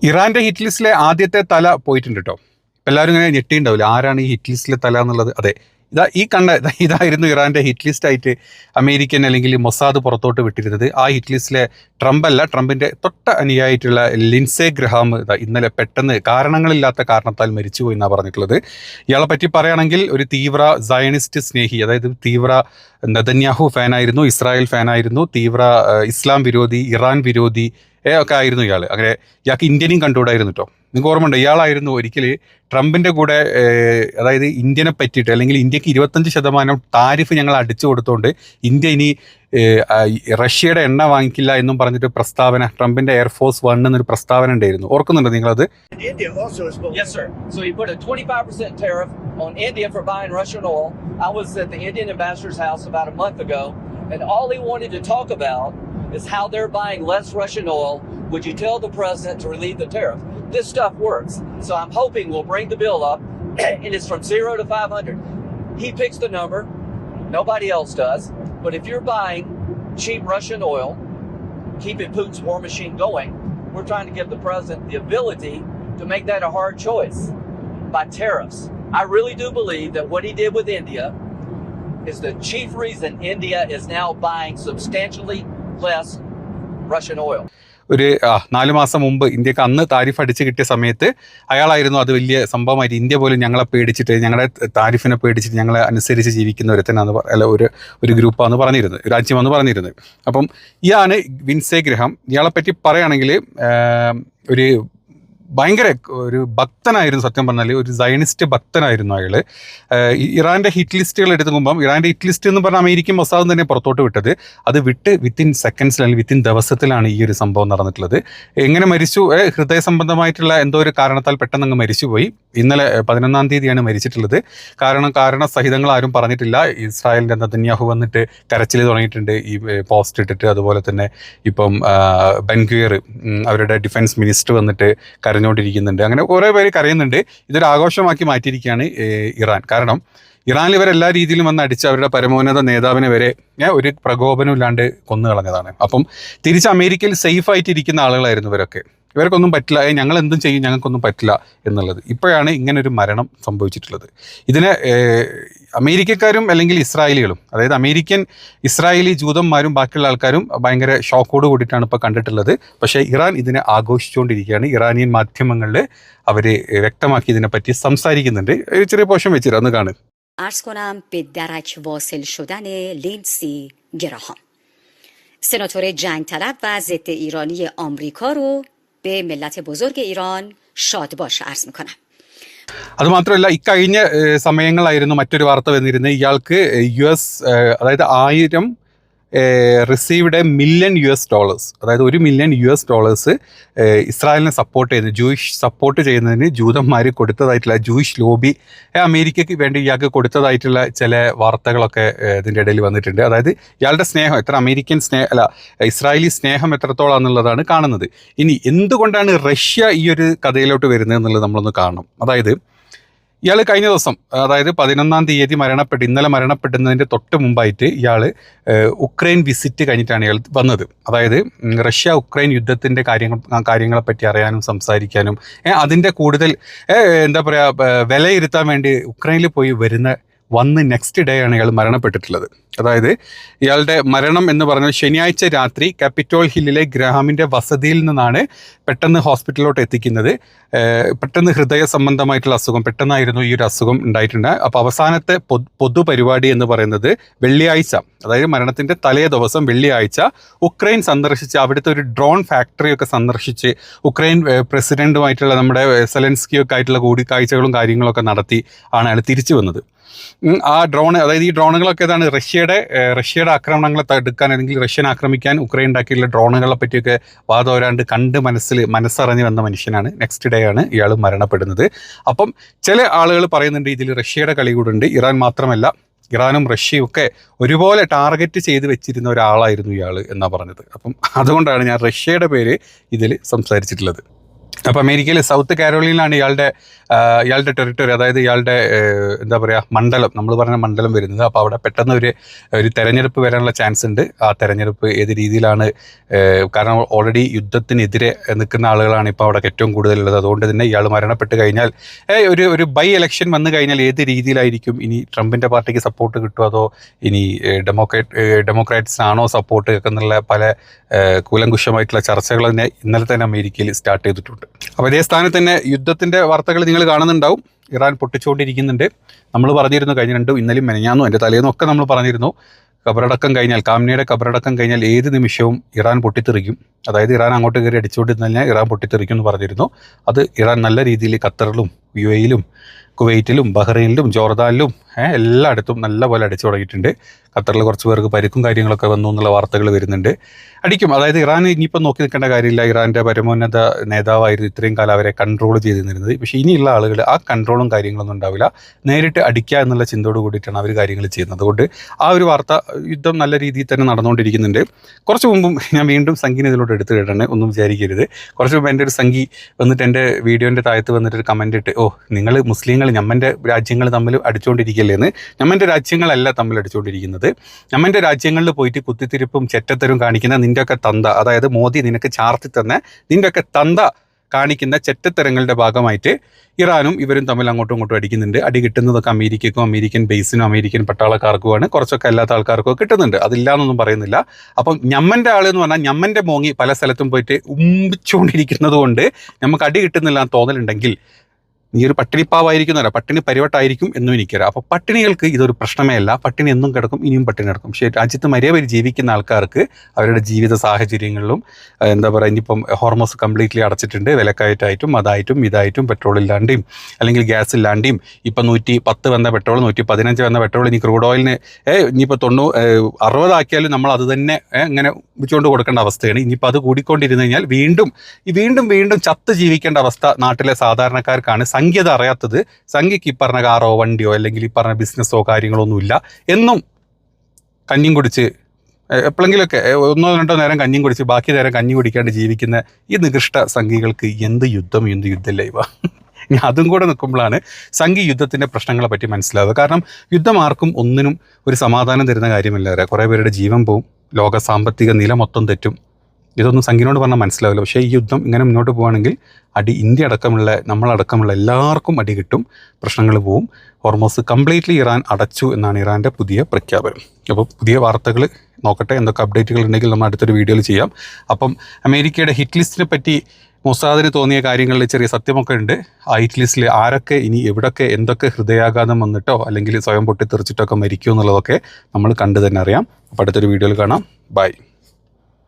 ഇറാന്റെ ഹിറ്റ് ലിസ്റ്റിലെ ആദ്യത്തെ തല പോയിട്ടുണ്ട് കേട്ടോ. എല്ലാവരും ഇങ്ങനെ ഞെട്ടിയിട്ടുണ്ടാവില്ല, ആരാണ് ഈ ഹിറ്റ് ലിസ്റ്റിലെ തല എന്നുള്ളത്. അതെ, ഇതായിരുന്നു ഇറാന്റെ ഹിറ്റ് ലിസ്റ്റ് ആയിട്ട് അമേരിക്കൻ അല്ലെങ്കിൽ മൊസാദ് പുറത്തോട്ട് വിട്ടിരുന്നത്. ആ ഹിറ്റ് ലിസ്റ്റിലെ ട്രംപിന്റെ തൊട്ട അനുയായിട്ടുള്ള ലിൻസേ ഗ്രഹാം ഇന്നലെ പെട്ടെന്ന് കാരണങ്ങളില്ലാത്ത കാരണത്താൽ മരിച്ചുപോയി എന്നാണ് പറഞ്ഞിട്ടുള്ളത്. ഇയാളെ പറ്റി പറയുകയാണെങ്കിൽ ഒരു തീവ്ര സയനിസ്റ്റ് സ്നേഹി, അതായത് തീവ്ര നെതന്യാഹു ഫാനായിരുന്നു, ഇസ്രായേൽ ഫാനായിരുന്നു, തീവ്ര ഇസ്ലാം വിരോധി, ഇറാൻ വിരോധി ഒക്കെ ആയിരുന്നു ഇയാൾ. അങ്ങനെ ഇയാൾക്ക് ഇന്ത്യനെയും കണ്ടുകൂടായിരുന്നു കേട്ടോ. നിങ്ങൾക്ക് ഓർമ്മയുണ്ട്, ഇയാളായിരുന്നു ഒരിക്കൽ ട്രംപിൻ്റെ കൂടെ, അതായത് ഇന്ത്യനെ പറ്റിയിട്ട്, അല്ലെങ്കിൽ ഇന്ത്യക്ക് 25% താരിഫ് ഞങ്ങൾ അടിച്ചു കൊടുത്തുകൊണ്ട് ഇന്ത്യ ഇനി റഷ്യയുടെ എണ്ണ വാങ്ങിക്കില്ല എന്നും പറഞ്ഞിട്ട് പ്രസ്താവന, ട്രംപിന്റെ എയർഫോഴ്സ് 1 എന്നൊരു പ്രസ്താവന ഉണ്ടായിരുന്നു. ഓർക്കുന്നുണ്ടോ നിങ്ങളത്? Yes, sir. So he put a 25% tariff on India for buying Russian oil. I was at the Indian ambassador's house about a month ago, and all he wanted to talk about is how they're buying less Russian oil. Would you tell the president to relieve the tariff? This stuff works. So I'm hoping we'll bring the bill up, and it's from 0 to 500. He picks the number. Nobody else does. But if you're buying cheap Russian oil, keeping Putin's war machine going, we're trying to give the president the ability to make that a hard choice by tariffs. I really do believe that what he did with India is the chief reason India is now buying substantially less Russian oil. ഒരു 4 മാസം മുമ്പ് ഇന്ത്യക്ക് അന്ന് tariff അടിച്ച് കിട്ടിയ സമയത്ത് അയാളായിരുന്നു അത് വലിയ സംഭവമായിട്ട്, ഇന്ത്യ പോലും ഞങ്ങളെ പേടിച്ചിട്ട്, ഞങ്ങളുടെ താരിഫിനെ പേടിച്ചിട്ട് ഞങ്ങളെ അനുസരിച്ച് ജീവിക്കുന്ന ഒരുത്തനാന്ന് അല്ല ഒരു ഗ്രൂപ്പാന്ന് പറഞ്ഞിരുന്നത്, രാജ്യമെന്ന് പറഞ്ഞിരുന്നത്. അപ്പം ഇയാണ് വിൻസേ ഗ്രഹാം. ഇയാളെപ്പറ്റി പറയുകയാണെങ്കിൽ ഒരു ഭയങ്കര ഒരു ഭക്തനായിരുന്നു, സത്യം പറഞ്ഞാൽ ഒരു സയനിസ്റ്റ് ഭക്തനായിരുന്നു അയാൾ. ഇറാൻ്റെ ഹിറ്റ് ലിസ്റ്റുകൾ എടുക്കുമ്പം, ഇറാൻ്റെ ഹിറ്റ് ലിസ്റ്റ് എന്ന് പറഞ്ഞാൽ അമേരിക്കൻ മൊസാദ് തന്നെ പുറത്തോട്ട് വിട്ടത്, അത് വിട്ട് വിത്തിൻ സെക്കൻഡ്സിൽ അല്ലെങ്കിൽ വിത്തിൻ ദിവസത്തിലാണ് ഈ ഒരു സംഭവം നടന്നിട്ടുള്ളത്. എങ്ങനെ മരിച്ചു? ഹൃദയ സംബന്ധമായിട്ടുള്ള എന്തോ ഒരു കാരണത്താൽ പെട്ടെന്ന് അങ്ങ് മരിച്ചുപോയി. ഇന്നലെ 11-ാം തീയതിയാണ് മരിച്ചിട്ടുള്ളത്. കാരണ സഹിതങ്ങൾ ആരും പറഞ്ഞിട്ടില്ല. ഇസ്രായേലിൻ്റെ നെതന്യാഹു വന്നിട്ട് കരച്ചിൽ തുടങ്ങിയിട്ടുണ്ട് ഈ പോസ്റ്റ് ഇട്ടിട്ട്. അതുപോലെ തന്നെ ഇപ്പം ബെൻഗ്വിയർ, അവരുടെ ഡിഫൻസ് മിനിസ്റ്റർ വന്നിട്ട് കരഞ്ഞുകൊണ്ടിരിക്കുന്നുണ്ട്. അങ്ങനെ കുറേ പേര് കരയുന്നുണ്ട്. ഇതൊരു ആഘോഷമാക്കി മാറ്റിയിരിക്കുകയാണ് ഇറാൻ. കാരണം ഇറാനിൽ ഇവരെല്ലാ രീതിയിലും വന്ന് അടിച്ച് അവരുടെ പരമോന്നത നേതാവിനെ വരെ ഒരു പ്രകോപനം ഇല്ലാണ്ട് കൊന്നു കളഞ്ഞതാണ്. അപ്പം തിരിച്ച് അമേരിക്കയിൽ സേഫായിട്ടിരിക്കുന്ന ആളുകളായിരുന്നു ഇവരൊക്കെ. ഇവർക്കൊന്നും പറ്റില്ല, ഞങ്ങൾ എന്തും ചെയ്യും, ഞങ്ങൾക്കൊന്നും പറ്റില്ല എന്നുള്ളത്. ഇപ്പോഴാണ് ഇങ്ങനൊരു മരണം സംഭവിച്ചിട്ടുള്ളത്. ഇതിനെ അമേരിക്കക്കാരും അല്ലെങ്കിൽ ഇസ്രായേലികളും, അതായത് ഇസ്രായേലി ജൂതന്മാരും ബാക്കിയുള്ള ആൾക്കാരും ഭയങ്കര ഷോക്കോട് കൂടിയിട്ടാണ് ഇപ്പോൾ കണ്ടിട്ടുള്ളത്. പക്ഷേ ഇറാൻ ഇതിനെ ആഘോഷിച്ചുകൊണ്ടിരിക്കുകയാണ്. ഇറാനിയൻ മാധ്യമങ്ങളിൽ അവർ വ്യക്തമാക്കി ഇതിനെപ്പറ്റി സംസാരിക്കുന്നുണ്ട്. ഒരു ചെറിയ പോഷൻ വെച്ചിട്ട് അന്ന് കാണും. عرض کنم به درک واصل شدن لیندسی گراهام، سناتور جنگ طلب و ضد ایرانی آمریکا رو به ملت بزرگ ایران شاد باش عرض میکنم. അതുമാത്രമല്ല, ഇക്കഴിഞ്ഞ സമയങ്ങളായിരുന്നു മറ്റൊരു വാർത്ത വന്നിരുന്നത്. ഇയാൾക്ക് അതായത് 1000 റിസീവ്ഡ് $1 മില്യൺ, അതായത് $1 മില്യൺ ഇസ്രായേലിനെ സപ്പോർട്ട് ചെയ്യുന്നത്, ജൂയിഷ് സപ്പോർട്ട് ചെയ്യുന്നതിന് ജൂതന്മാർ കൊടുത്തതായിട്ടുള്ള, ജൂയിഷ് ലോബി അമേരിക്കയ്ക്ക് വേണ്ടി ഇയാൾക്ക് കൊടുത്തതായിട്ടുള്ള ചില വാർത്തകളൊക്കെ ഇതിൻ്റെ ഇടയിൽ വന്നിട്ടുണ്ട്. അതായത് ഇയാളുടെ സ്നേഹം ഇസ്രായേലി സ്നേഹം എത്രത്തോളം എന്നുള്ളതാണ് കാണുന്നത്. ഇനി എന്തുകൊണ്ടാണ് റഷ്യ ഈ ഒരു കഥയിലോട്ട് വരുന്നത് എന്നുള്ളത് നമ്മളൊന്ന് കാണണം. അതായത് ഇയാൾ കഴിഞ്ഞ ദിവസം, അതായത് 11-ാം തീയതി ഇന്നലെ മരണപ്പെടുന്നതിൻ്റെ തൊട്ട് മുമ്പായിട്ട് ഇയാൾ ഉക്രൈൻ വിസിറ്റ് കഴിഞ്ഞിട്ടാണ് ഇയാൾ വന്നത്. അതായത് റഷ്യ ഉക്രൈൻ യുദ്ധത്തിൻ്റെ കാര്യങ്ങളെപ്പറ്റി അറിയാനും സംസാരിക്കാനും അതിൻ്റെ കൂടുതൽ എന്താ പറയുക വിലയിരുത്താൻ വേണ്ടി ഉക്രൈനിൽ പോയി വന്ന് നെക്സ്റ്റ് ഡേ ആണ് ഇയാൾ മരണപ്പെട്ടിട്ടുള്ളത്. അതായത് ഇയാളുടെ മരണം എന്ന് പറഞ്ഞാൽ ശനിയാഴ്ച രാത്രി ക്യാപിറ്റോൾ ഹില്ലിലെ ഗ്രഹാമിൻ്റെ വസതിയിൽ നിന്നാണ് പെട്ടെന്ന് ഹോസ്പിറ്റലിലോട്ട് എത്തിക്കുന്നത്. പെട്ടെന്ന് ഹൃദയ സംബന്ധമായിട്ടുള്ള അസുഖം, പെട്ടെന്നായിരുന്നു ഈ ഒരു അസുഖം ഉണ്ടായിട്ടുണ്ട്. അപ്പോൾ അവസാനത്തെ പൊതുപരിപാടി എന്ന് പറയുന്നത് വെള്ളിയാഴ്ച, അതായത് മരണത്തിൻ്റെ തലേ ദിവസം വെള്ളിയാഴ്ച ഉക്രൈൻ സന്ദർശിച്ച് അവിടുത്തെ ഒരു ഡ്രോൺ ഫാക്ടറിയൊക്കെ സന്ദർശിച്ച് ഉക്രൈൻ പ്രസിഡൻറ്റുമായിട്ടുള്ള നമ്മുടെ സെലൻസ്കിയൊക്കെ ആയിട്ടുള്ള കൂടിക്കാഴ്ചകളും കാര്യങ്ങളൊക്കെ നടത്തി ആണ് അയാൾ തിരിച്ചു വന്നത്. ആ അതായത് ഈ ഡ്രോണുകളൊക്കെ ഇതാണ് റഷ്യയുടെ ആക്രമണങ്ങളെ തടുക്കാൻ, അല്ലെങ്കിൽ റഷ്യൻ ആക്രമിക്കാൻ ഉക്രൈൻ ഉണ്ടാക്കിയുള്ള ഡ്രോണുകളെ പറ്റിയൊക്കെ വാദോരാണ്ട് കണ്ട് മനസ്സറിഞ്ഞ് വന്ന മനുഷ്യനാണ്. നെക്സ്റ്റ് ഡേ ആണ് ഇയാൾ മരണപ്പെടുന്നത്. അപ്പം ചില ആളുകൾ പറയുന്നുണ്ട് ഇതിൽ റഷ്യയുടെ കളി കൂടുണ്ട്. ഇറാൻ മാത്രമല്ല, ഇറാനും റഷ്യയും ഒക്കെ ഒരുപോലെ ടാർഗറ്റ് ചെയ്ത് വെച്ചിരുന്ന ഒരാളായിരുന്നു ഇയാൾ എന്നാണ് പറഞ്ഞത്. അപ്പം അതുകൊണ്ടാണ് ഞാൻ റഷ്യയുടെ പേര് ഇതിൽ സംസാരിച്ചിട്ടുള്ളത്. അപ്പോൾ അമേരിക്കയിൽ സൗത്ത് കാരോളിനാണ് ഇയാളുടെ ടെറിട്ടറി, അതായത് ഇയാളുടെ എന്താ പറയുക മണ്ഡലം, നമ്മൾ പറഞ്ഞ മണ്ഡലം വരുന്നത്. അപ്പോൾ അവിടെ പെട്ടെന്ന് ഒരു തെരഞ്ഞെടുപ്പ് വരാനുള്ള ചാൻസ് ഉണ്ട്. ആ തെരഞ്ഞെടുപ്പ് ഏത് രീതിയിലാണ്, കാരണം ഓൾറെഡി യുദ്ധത്തിനെതിരെ നിൽക്കുന്ന ആളുകളാണ് ഇപ്പോൾ അവിടെ ഏറ്റവും കൂടുതലുള്ളത്. അതുകൊണ്ട് തന്നെ ഇയാൾ മരണപ്പെട്ട് കഴിഞ്ഞാൽ ഒരു ബൈ ഇലക്ഷൻ വന്നു കഴിഞ്ഞാൽ ഏത് രീതിയിലായിരിക്കും, ഇനി ട്രംപിൻ്റെ പാർട്ടിക്ക് സപ്പോർട്ട് കിട്ടുമോ അതോ ഇനി ഡെമോക്രാറ്റ്സിനാണോ സപ്പോർട്ട് എന്നുള്ള പല കൂലങ്കുഷമായിട്ടുള്ള ചർച്ചകൾ തന്നെ ഇന്നലെ തന്നെ അമേരിക്കയിൽ സ്റ്റാർട്ട് ചെയ്തിട്ടുണ്ട്. അപ്പോൾ അതേ സ്ഥാനത്ത് തന്നെ യുദ്ധത്തിൻ്റെ വാർത്തകൾ നിങ്ങൾ കാണുന്നുണ്ടാവും. ഇറാൻ പൊട്ടിച്ചുകൊണ്ടിരിക്കുന്നുണ്ട്. നമ്മൾ പറഞ്ഞിരുന്നു കഴിഞ്ഞ ഇന്നലെയും മെനഞ്ഞാന്നും എൻ്റെ തലേന്നൊക്കെ നമ്മൾ പറഞ്ഞിരുന്നു, കബറടക്കം കഴിഞ്ഞാൽ, കാംനയുടെ കബറടക്കം കഴിഞ്ഞാൽ ഏത് നിമിഷവും ഇറാൻ പൊട്ടിത്തെറിക്കും. അതായത് ഇറാൻ അങ്ങോട്ട് കയറി അടിച്ചുകൊണ്ടിരുന്നു കഴിഞ്ഞാൽ ഇറാൻ പൊട്ടിത്തെറിക്കും എന്ന് പറഞ്ഞിരുന്നു. അത് ഇറാൻ നല്ല രീതിയിൽ ഖത്തറിലും UAE-ലും കുവൈറ്റിലും ബഹ്റൈനിലും ജോർദാനിലും എല്ലായിടത്തും നല്ലപോലെ അടിച്ചു തുടങ്ങിയിട്ടുണ്ട്. ഖത്തറിൽ കുറച്ച് പേർക്ക് പരിക്കും കാര്യങ്ങളൊക്കെ വന്നു എന്നുള്ള വാർത്തകൾ വരുന്നുണ്ട്. അടിക്കും. അതായത് ഇറാൻ ഇനിയിപ്പോൾ നോക്കി നിൽക്കേണ്ട കാര്യമില്ല. ഇറാൻ്റെ പരമോന്നത നേതാവായിരുന്നു ഇത്രയും കാലം അവരെ കൺട്രോൾ ചെയ്തിരുന്നത്. പക്ഷേ ഇനിയുള്ള ആളുകൾ ആ കൺട്രോളും കാര്യങ്ങളൊന്നും ഉണ്ടാവില്ല. നേരിട്ട് അടിക്കുക എന്നുള്ള ചിന്തയോട് കൂടിയിട്ടാണ് അവർ കാര്യങ്ങൾ ചെയ്യുന്നത്. അതുകൊണ്ട് ആ ഒരു വാർത്ത, യുദ്ധം നല്ല രീതിയിൽ തന്നെ നടന്നുകൊണ്ടിരിക്കുന്നുണ്ട്. കുറച്ച് മുമ്പും ഞാൻ വീണ്ടും സംഗീനെ ഇതിലോട്ട് എടുത്തു കേട്ടാണ്, ഒന്നും വിചാരിക്കരുത്. കുറച്ച് മുമ്പ് എൻ്റെ ഒരു സംഗി വന്നിട്ട് എൻ്റെ വീഡിയോൻ്റെ താഴത്ത് വന്നിട്ട് ഒരു കമൻറ്റ് ഇട്ട്, നിങ്ങൾ മുസ്ലിങ്ങൾ ഞമ്മൻ്റെ രാജ്യങ്ങൾ തമ്മിൽ അടിച്ചുകൊണ്ടിരിക്കുകയല്ലേന്ന്. ഞമ്മൻ്റെ രാജ്യങ്ങളല്ല തമ്മിൽ അടിച്ചുകൊണ്ടിരിക്കുന്നത്. ഞമ്മൻ്റെ രാജ്യങ്ങളിൽ പോയിട്ട് കുത്തിത്തിരിപ്പും ചെറ്റത്തരും കാണിക്കുന്ന നിൻ്റെയൊക്കെ തന്ത, അതായത് മോദി നിനക്ക് ചാർത്തി തന്നെ നിൻ്റെയൊക്കെ തന്ത കാണിക്കുന്ന ചെറ്റത്തരങ്ങളുടെ ഭാഗമായിട്ട് ഇറാനും ഇവരും തമ്മിൽ അങ്ങോട്ടും ഇങ്ങോട്ടും അടിക്കുന്നുണ്ട്. അടി കിട്ടുന്നതൊക്കെ അമേരിക്കയ്ക്കും അമേരിക്കൻ ബേസിനും അമേരിക്കൻ പട്ടാളക്കാർക്കുമാണ്. കുറച്ചൊക്കെ അല്ലാത്ത ആൾക്കാർക്കും കിട്ടുന്നുണ്ട്. അതില്ലാന്നൊന്നും പറയുന്നില്ല. അപ്പം ഞമ്മൻ്റെ ആൾ എന്ന് പറഞ്ഞാൽ ഞമ്മൻ്റെ മോങ്ങി പല സ്ഥലത്തും പോയിട്ട് ഉമ്പിച്ചുകൊണ്ടിരിക്കുന്നത് കൊണ്ട് നമുക്ക് അടി കിട്ടുന്നില്ല എന്ന് തോന്നലുണ്ടെങ്കിൽ നീ ഒരു പട്ടിണിപ്പാവായിരിക്കുന്നല്ല, പട്ടിണി പരിവട്ടായിരിക്കും എന്നും എനിക്കറിയാം. അപ്പോൾ പട്ടിണികൾക്ക് ഇതൊരു പ്രശ്നമേ അല്ല. പട്ടിണി എന്നും കിടക്കും, ഇനിയും പട്ടിണി കിടക്കും. പക്ഷേ രാജ്യത്ത് മര്യാദ ജീവിക്കുന്ന ആൾക്കാർക്ക് അവരുടെ ജീവിത സാഹചര്യങ്ങളിലും എന്താ പറയുക, ഇനിയിപ്പം ഹോർമോസ് കംപ്ലീറ്റ്ലി അടച്ചിട്ടുണ്ട്. വിലക്കയറ്റായിട്ടും അതായിട്ടും ഇതായിട്ടും പെട്രോൾ ഇല്ലാണ്ടെയും അല്ലെങ്കിൽ ഗ്യാസ് ഇല്ലാണ്ടെയും ഇപ്പം 110 വന്ന പെട്രോൾ 115 വന്ന പെട്രോൾ ഇനി ക്രൂഡ് ഓയിലിന് ഇനിയിപ്പോൾ 60 ആക്കിയാലും നമ്മൾ അത് തന്നെ ഇങ്ങനെ വെച്ചുകൊണ്ട് കൊടുക്കേണ്ട അവസ്ഥയാണ്. ഇനിയിപ്പോൾ അത് കൂടിക്കൊണ്ടിരുന്നു കഴിഞ്ഞാൽ വീണ്ടും ചത്ത് ജീവിക്കേണ്ട അവസ്ഥ നാട്ടിലെ സാധാരണക്കാർക്കാണ്. സംഖ്യത അറിയാത്തത്. സംഖ്യക്ക് ഈ പറഞ്ഞ കാറോ വണ്ടിയോ അല്ലെങ്കിൽ ഈ പറഞ്ഞ ബിസിനസ്സോ കാര്യങ്ങളൊന്നുമില്ല. എന്നും കഞ്ഞിയും കുടിച്ച് എപ്പോഴെങ്കിലുമൊക്കെ 1-2 നേരം കഞ്ഞിയും കുടിച്ച് ബാക്കി നേരം കഞ്ഞി കുടിക്കാണ്ട് ജീവിക്കുന്ന ഈ നികൃഷ്ട സംഖ്യകൾക്ക് എന്ത് യുദ്ധമില്ല ഇവ. അതും കൂടെ നിൽക്കുമ്പോഴാണ് സംഘി യുദ്ധത്തിൻ്റെ പ്രശ്നങ്ങളെ പറ്റി മനസ്സിലാവുക. കാരണം യുദ്ധം ആർക്കും ഒന്നിനും ഒരു സമാധാനം തരുന്ന കാര്യമല്ല. കുറേ പേരുടെ ജീവൻ പോവും, ലോക സാമ്പത്തിക നില മൊത്തം തെറ്റും. ഇതൊന്നും സംഘിനോട് പറഞ്ഞാൽ മനസ്സിലാവില്ല. പക്ഷേ ഈ യുദ്ധം ഇങ്ങനെ മുന്നോട്ട് പോകുകയാണെങ്കിൽ ഇന്ത്യ അടക്കമുള്ള നമ്മളടക്കമുള്ള എല്ലാവർക്കും അടി കിട്ടും, പ്രശ്നങ്ങൾ പോവും. ഹോർമോസ് കംപ്ലീറ്റ്ലി ഇറാൻ അടച്ചു എന്നാണ് ഇറാൻ്റെ പുതിയ പ്രഖ്യാപനം. അപ്പോൾ പുതിയ വാർത്തകൾ നോക്കട്ടെ, എന്തൊക്കെ അപ്ഡേറ്റുകൾ ഉണ്ടെങ്കിൽ നമ്മൾ അടുത്തൊരു വീഡിയോയിൽ ചെയ്യാം. അപ്പം അമേരിക്കയുടെ ഹിറ്റ് ലിസ്റ്റിനെ പറ്റി മൊസാദിന് തോന്നിയ കാര്യങ്ങളിൽ ചെറിയ സത്യമൊക്കെ ഉണ്ട്. ആ ഹിറ്റ് ലിസ്റ്റിൽ ആരൊക്കെ ഇനി എവിടൊക്കെ എന്തൊക്കെ ഹൃദയാഘാതം വന്നിട്ടോ അല്ലെങ്കിൽ സ്വയം പൊട്ടിത്തെറിച്ചിട്ടൊക്കെ മരിക്കുമോ എന്നുള്ളതൊക്കെ നമ്മൾ കണ്ടു തന്നെ അറിയാം. അപ്പോൾ അടുത്തൊരു വീഡിയോയിൽ കാണാം. ബൈ.